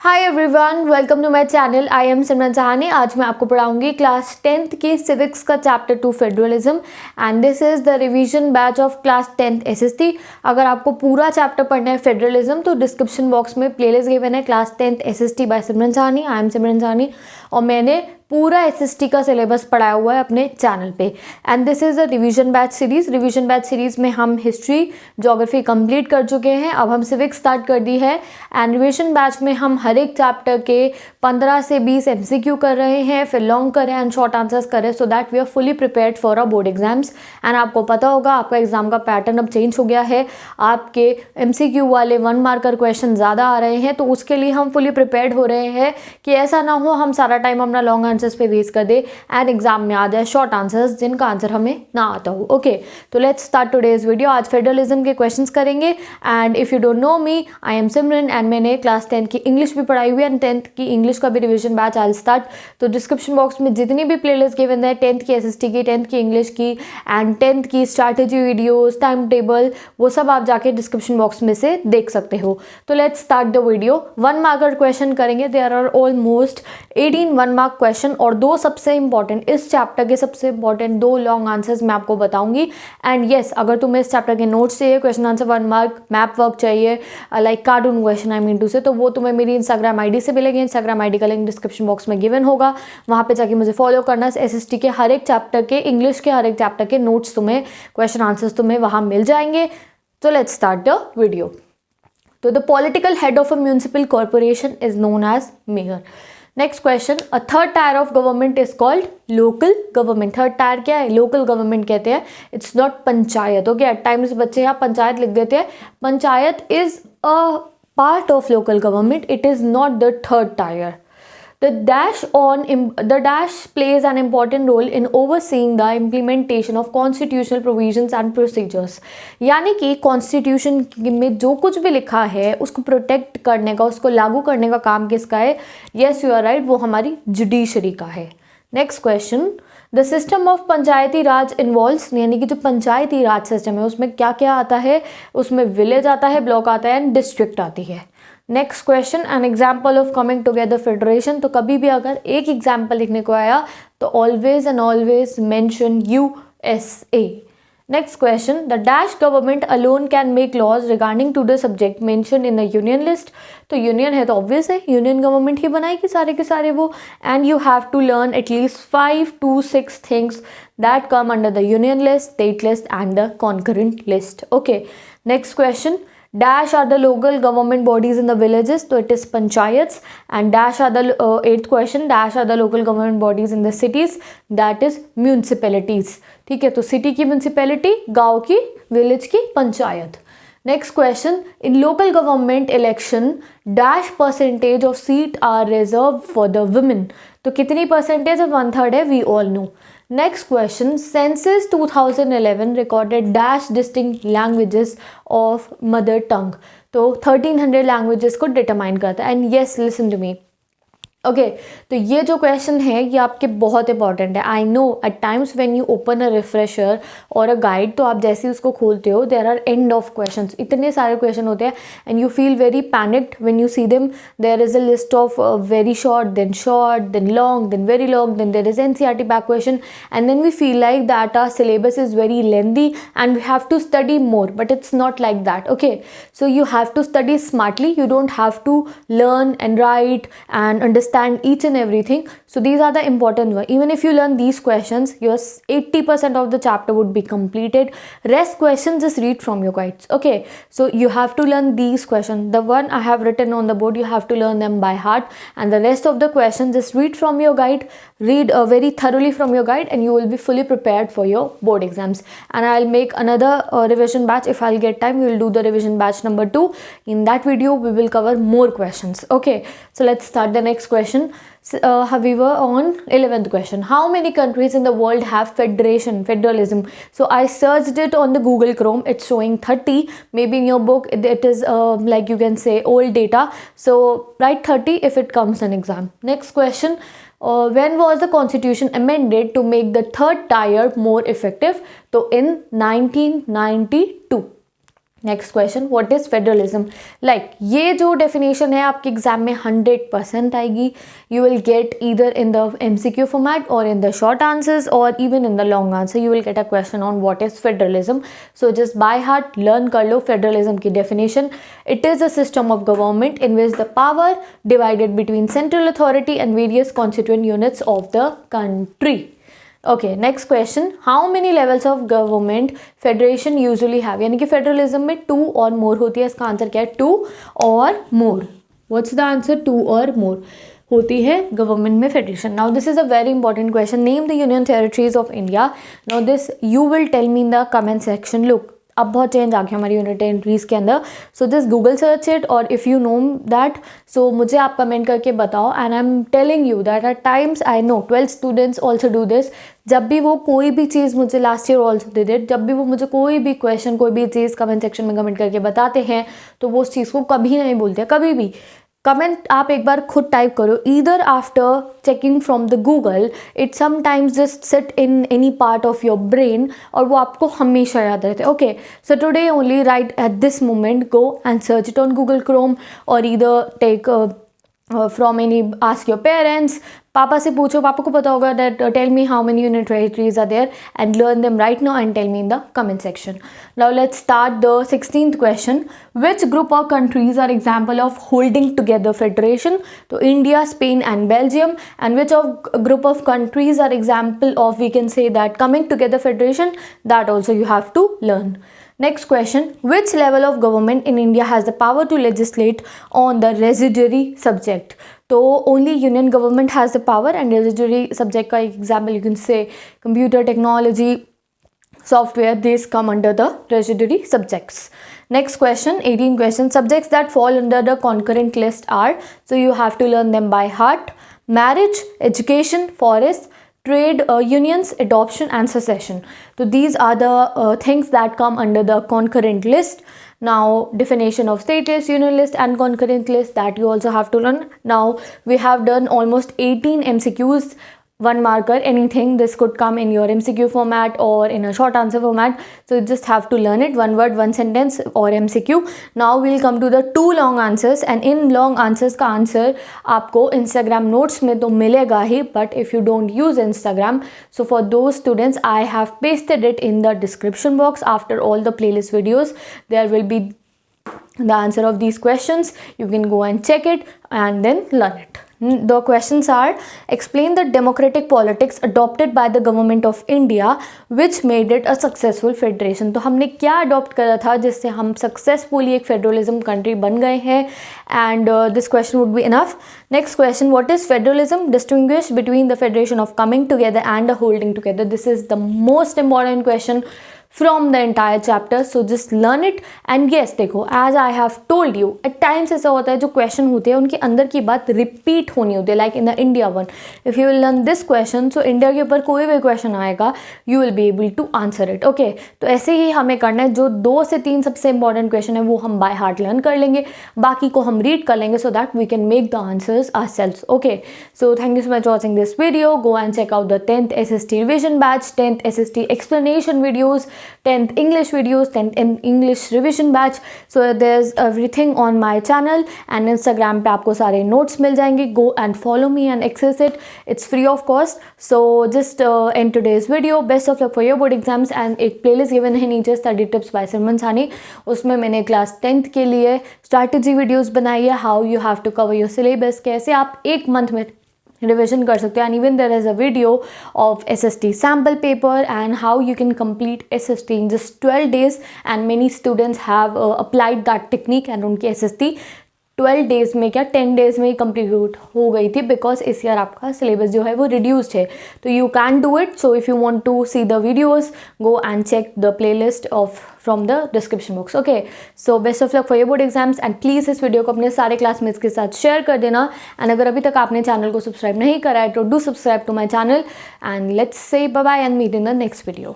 Hi everyone, welcome to my channel. I am Simran Sahani. आज मैं आपको पढ़ाऊंगी क्लास 10th की सिविक्स का chapter 2 federalism and this is the revision batch of class 10th SST. अगर आपको पूरा चैप्टर पढ़ना है फेडरलिज्म तो डिस्क्रिप्शन बॉक्स में प्लेलिस्ट गिवन है class 10th SST by Simran Sahani. I am Simran Sahani और मैंने पूरा एसएसटी का सिलेबस पढ़ाया हुआ है अपने चैनल पे। And this is a revision batch series. Revision batch series में हम हिस्ट्री ज्योग्राफी कंप्लीट कर चुके हैं, अब हम सिविक्स स्टार्ट कर दी है। एंड रिवीजन बैच में हम हर एक चैप्टर के 15 से 20 एमसीक्यू कर रहे हैं, फिर लॉन्ग कर रहे हैं एंड शॉर्ट आंसर्स कर रहे हैं, so that we are fully prepared for a board exams. एंड आपको पता होगा आपका एग्जाम का पैटर्न अब चेंज हो गया है, आपके एमसीक्यू वाले 1 मार्कर क्वेश्चन ज़्यादा आ रहे हैं, तो उसके लिए हम फुली प्रिपेयर्ड हो रहे हैं कि ऐसा ना हो हम सारा टाइम अपना लॉन्ग आंसर्स पे वेस्ट कर दे एंड एग्जाम में आ जाए शॉर्ट आंसर्स जिनका आंसर हमें ना आता हो। ओके, तो लेट्स स्टार्ट टुडेज वीडियो। आज फेडरलिज्म के क्वेश्चंस करेंगे। And if you don't know me, I am Simran and मैंने क्लास 10 की इंग्लिश भी पढ़ाई हुई है एंड 10th की इंग्लिश का भी रिवीजन बैच आज स्टार्ट। तो डिस्क्रिप्शन बॉक्स में जितनी भी प्लेलिस्ट गिवन है 10th की एसएसटी की, 10th की इंग्लिश की एंड 10th की स्ट्रैटेजी वीडियोस, टाइम टेबल, वो सब आप जाके डिस्क्रिप्शन बॉक्स में से देख सकते हो। तो let's start the video. 1 marker question करेंगे। There are almost 18 1 mark question और 2 सबसे इंपॉर्टेंट, इस चैप्टर के सबसे इंपॉर्टेंट 2 लॉन्ग आंसर्स मैं आपको बताऊंगी। एंड येस, अगर तुम्हें इस चैप्टर के नोट्स चाहिए, question answer 1 mark, map work चाहिए, like cartoon question I mean to say, तो वो तुम्हें मेरी इंस्टाग्राम आईडी से मिलेगी। इंस्टाग्राम आईडी का लिंक डिस्क्रिप्शन बॉक्स में गिवन होगा, वहाँ पे जाके मुझे फॉलो करना। एसएसटी के हर एक चैप्टर के, इंग्लिश के हर एक चैप्टर के नोट्स तुम्हें, क्वेश्चन आंसर्स तुम्हें वहाँ मिल जाएंगे। तो लेट्स स्टार्ट द वीडियो। तो the political head of a municipal corporation is known as mayor. Next question, a third tier of government is called local government. Third tier क्या है? Local government कहते हैं। It's not panchayat. Okay, at times बच्चे यहाँ पंचायत लिख देते हैं। Panchayat is a part of local government, it is not the third tier. The dash plays an important role in overseeing the implementation of constitutional provisions and procedures. यानी कि constitution में जो कुछ भी लिखा है उसको प्रोटेक्ट करने का, उसको लागू करने का काम किसका है? यस, यू आर राइट, वो हमारी जुडिशरी का है। Next question, the system of Panchayati Raj involves, यानी कि जो पंचायती राज सिस्टम है उसमें क्या क्या आता है? उसमें विलेज आता है, ब्लॉक आता है एंड डिस्ट्रिक्ट आती है। Next question, an example of coming together federation. तो कभी भी अगर एक एग्जाम्पल लिखने को आया तो always and always mention USA. Next question, the dash government alone can make laws regarding to the subject mention in the union list. तो यूनियन है तो ऑब्वियस है, यूनियन गवर्नमेंट ही बनाएगी सारे के सारे वो। And you have to learn at least 5 to 6 things that come under the union list, state list and the concurrent list. Okay, next question, dash are the local government bodies in the villages, so it is panchayats. And dash are the 8th question, dash are the local government bodies in the cities, that is municipalities. ठीक है, तो city की municipality, गांव की, village की panchayat. Next question, in local government election dash percentage of seat are reserve for the women. तो कितनी percentage है? 1/3 है, we all know. Next question, census 2011 recorded dash distinct languages of mother tongue. तो 1300 languages को determine करता है। And yes, listen to me. Okay, तो ये जो क्वेश्चन है ये आपके बहुत इंपॉर्टेंट है। I know at times when you open a refresher और अ गाइड, तो आप जैसे ही उसको खोलते हो there are and of questions, इतने सारे क्वेश्चन होते हैं and you feel very panicked when you see them. There is a list of very short, then long, then very long, then there is NCERT back question and then we feel like that our syllabus is very lengthy and we have to study more, but it's not like that. Okay, so you have to study smartly. You don't have to learn and write and understand each and everything. So these are the important ones. Even if you learn these questions, your 80% of the chapter would be completed. Rest questions just read from your guides. Okay, so you have to learn these questions. The one I have written on the board, you have to learn them by heart, and the rest of the questions just read from your guide. Read very thoroughly from your guide and you will be fully prepared for your board exams. And I'll make another revision batch if I'll get time. We will do the revision batch number 2. In that video we will cover more questions. Okay, so let's start the next question. However, on 11th question, how many countries in the world have federalism? So I searched it on the Google Chrome. It's showing 30. Maybe in your book it is like you can say old data, so write 30 if it comes an exam. Next question, when was the constitution amended to make the third tier more effective? So in 1992. Next question, what is federalism? Like ये जो definition है आपके exam में 100% आएगी. You will get either in the MCQ format और in the short answers और even in the long answer you will get a question on what is federalism. So just by heart learn कर लो federalism की definition. It is a system of government in which the power divided between central authority and various constituent units of the country. Okay, next question, how many levels of government federation usually have? यानी कि federalism में 2 और मोर होती है. इसका answer क्या है? 2 और मोर. What's the answer? 2 और मोर होती है गवर्नमेंट में federation. Now this is a very important question. Name the union territories of India. Now this you will tell me in the comment section. Look, अब बहुत चेंज आ गया हमारी यूनियन टेरिटरीज के अंदर. So this Google search it और if you know that so मुझे आप comment करके बताओ. And I am telling you that at times I know 12th students also do this. जब भी वो कोई भी चीज़ मुझे last year also they did, जब भी वो मुझे कोई भी क्वेश्चन कोई भी चीज़ कमेंट सेक्शन में कमेंट करके बताते हैं तो वो उस चीज़ को कभी नहीं बोलते. कभी भी कमेंट आप एक बार खुद टाइप करो, either after checking from the Google. It sometimes just sit in any part of your brain और वो आपको हमेशा याद रहते हैं. Okay, so today only right at this moment go and search it on Google Chrome और either take from any, ask your parents. पापा से पूछो, पापा को पता होगा. That tell me how many union territories are there and learn them right now and tell me in the comment section. Now let's start the 16th question. Which group of countries are example of holding together federation? तो India, Spain and Belgium. And which of group of countries are example of we can say that coming together federation? That also you have to learn. Next question, which level of government in India has the power to legislate on the residuary subject? तो only union government has the power and residuary subject का example you can say computer technology, software, these come under the residuary subjects. Next question, 18 question, subjects that fall under the concurrent list are, so you have to learn them by heart: marriage, education, forest, trade unions, adoption and secession. So these are the things that come under the concurrent list. Now definition of status, union list and concurrent list, that you also have to learn. Now we have done almost 18 MCQs, 1 marker, anything. This could come in your MCQ format or in a short answer format. So you just have to learn it, 1 word, 1 sentence or MCQ. Now we'll come to the 2 long answers and in long answers का answer आपको Instagram notes में तो मिलेगा ही, but if you don't use Instagram, so for those students I have pasted it in the description box after all the playlist videos. There will be the answer of these questions. You can go and check it and then learn it. The questions are, explain the democratic politics adopted by the government of India which made it a successful federation. तो हमने क्या adopt करा था जिससे हम successfully एक federalism country बन गए हैं. And this question would be enough. Next question, what is federalism? Distinguish between the federation of coming together and holding together. This is the most important question from the entire chapter, so just learn it. And yes, देखो, as I have told you, at times ऐसा होता है जो question होते हैं उनके अंदर की बात रिपीट होनी होती है, like in the India one. If you will learn this question, so India के ऊपर कोई भी क्वेश्चन आएगा you will be able to answer it. Okay, तो ऐसे ही हमें करना है. जो 2 से 3 सबसे इंपॉर्टेंट क्वेश्चन है वो हम बाय हार्ट लर्न कर लेंगे, बाकी को हम रीड कर लेंगे so that we can make the answers ourselves. Okay, so thank you so much watching this video. Go and check out the 10th SST revision batch, 10th SST explanation videos, 10th English videos, 10th English revision batch. So there's everything on my channel and Instagram पे आपको सारे notes मिल जाएंगे. Go and follow me and access it. It's free of cost. So just end today's video. Best of luck for your board exams. And एक playlist given है नीचे, study tips by Salman Sani. उसमें मैंने class 10th के लिए strategy videos बनाई है, how you have to cover your syllabus, कैसे आप 1 month में रिविजन कर सकते हो. And even there is a video of SST sample paper and how you can complete SST in just 12 days. And many students have applied that technique and उनकी SST 12 days में क्या 10 days में ही complete हो गई थी, because इस year आपका syllabus जो है वो रिड्यूस्ड है. तो you can do it. So if you want to see the videos, go and check the playlist of from the description box. Okay, so best of luck for your board exams. And please इस video को अपने सारे classmates के साथ share कर देना. And अगर अभी तक आपने चैनल को सब्सक्राइब नहीं करा है तो do subscribe to my channel. And let's say bye bye and meet in the next video.